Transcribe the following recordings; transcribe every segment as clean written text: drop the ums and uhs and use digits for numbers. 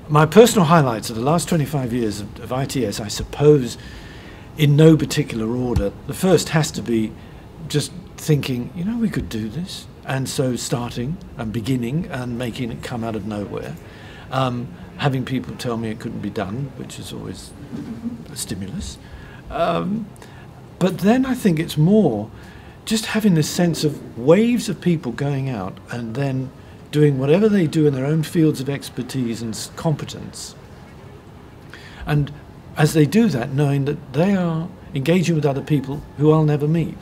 My personal highlights of the last 25 years of ITS, I suppose, in no particular order. The first has to be just thinking, you know, we could do this. And so starting and beginning and making it come out of nowhere. Having people tell me it couldn't be done, which is always a stimulus. But then I think it's more just having this sense of waves of people going out and then doing whatever they do in their own fields of expertise and competence. And as they do that, knowing that they are engaging with other people who I'll never meet.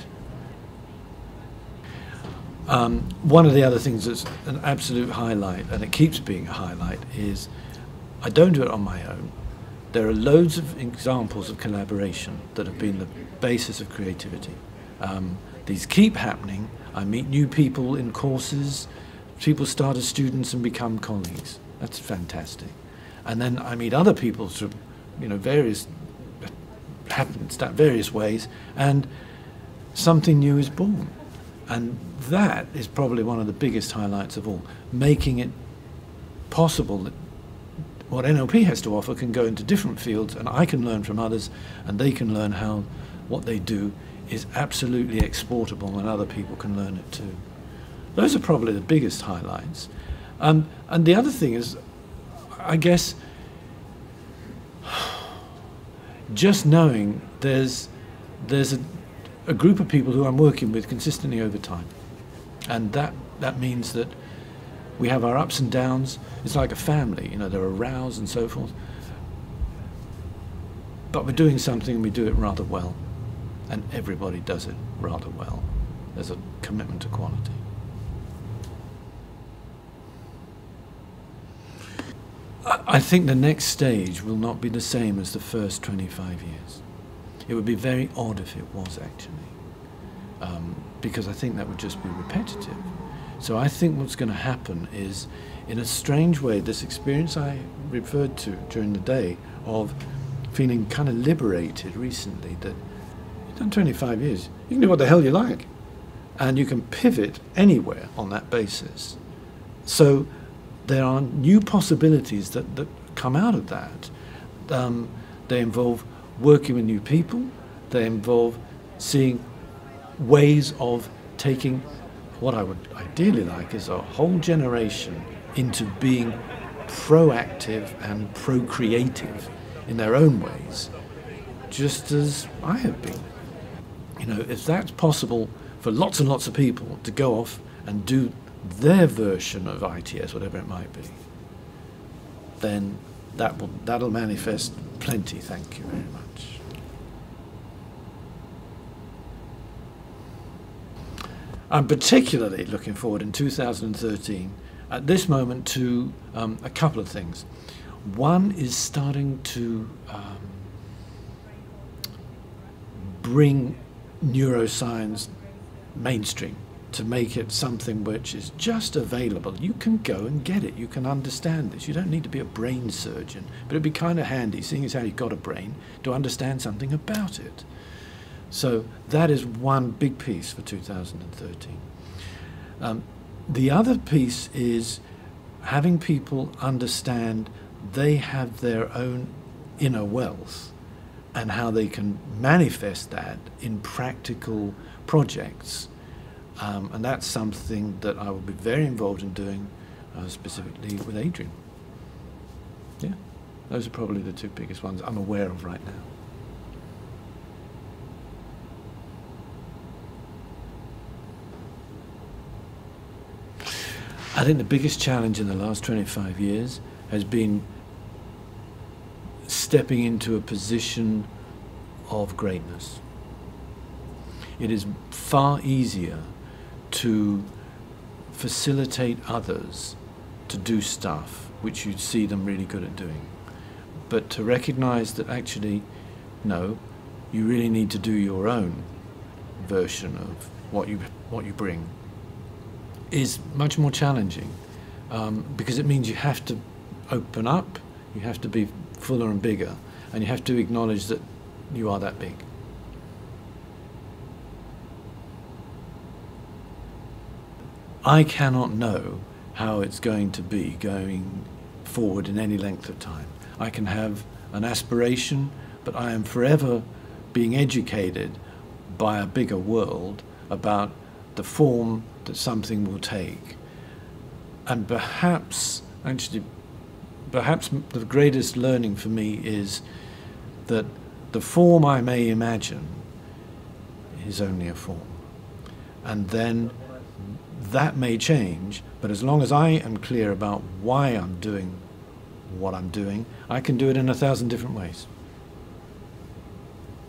One of the other things that's an absolute highlight, and it keeps being a highlight, is I don't do it on my own. There are loads of examples of collaboration that have been the basis of creativity. These keep happening. I meet new people in courses. People start as students and become colleagues. That's fantastic. And then I meet other people through, you know, various ways, and something new is born. And that is probably one of the biggest highlights of all, making it possible that what NLP has to offer can go into different fields, and I can learn from others, and they can learn how what they do is absolutely exportable, and other people can learn it too. Those are probably the biggest highlights. And the other thing is, I guess, just knowing there's a group of people who I'm working with consistently over time. And that means that we have our ups and downs. It's like a family, you know, there are rows and so forth. But we're doing something and we do it rather well. And everybody does it rather well. There's a commitment to quality. I think the next stage will not be the same as the first 25 years. It would be very odd if it was, actually, because I think that would just be repetitive. So I think what's going to happen is, in a strange way, this experience I referred to during the day of feeling kind of liberated recently, that you've done 25 years, you can do what the hell you like, and you can pivot anywhere on that basis. So there are new possibilities that come out of that. They involve working with new people. They involve seeing ways of taking what I would ideally like is a whole generation into being proactive and procreative in their own ways, just as I have been. You know, if that's possible for lots and lots of people to go off and do their version of ITS, whatever it might be, then that'll manifest plenty. Thank you very much. I'm particularly looking forward in 2013, at this moment, to a couple of things. One is starting to bring neuroscience mainstream, to make it something which is just available. You can go and get it. You can understand this. You don't need to be a brain surgeon, but it'd be kind of handy, seeing as how you've got a brain, to understand something about it. So that is one big piece for 2013. The other piece is having people understand they have their own inner wealth and how they can manifest that in practical projects. And that's something that I will be very involved in doing, specifically with Adrian. Yeah, those are probably the two biggest ones I'm aware of right now. I think the biggest challenge in the last 25 years has been stepping into a position of greatness. It is far easier to facilitate others to do stuff which you see them really good at doing. But to recognize that actually, no, you really need to do your own version of what you bring is much more challenging, because it means you have to open up, you have to be fuller and bigger, and you have to acknowledge that you are that big. I cannot know how it's going to be going forward in any length of time. I can have an aspiration, but I am forever being educated by a bigger world about the form that something will take. And perhaps the greatest learning for me is that the form I may imagine is only a form. And then that may change, but as long as I am clear about why I'm doing what I'm doing, I can do it in 1,000 different ways.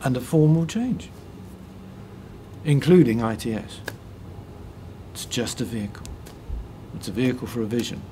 And the form will change, including ITS. It's just a vehicle. It's a vehicle for a vision.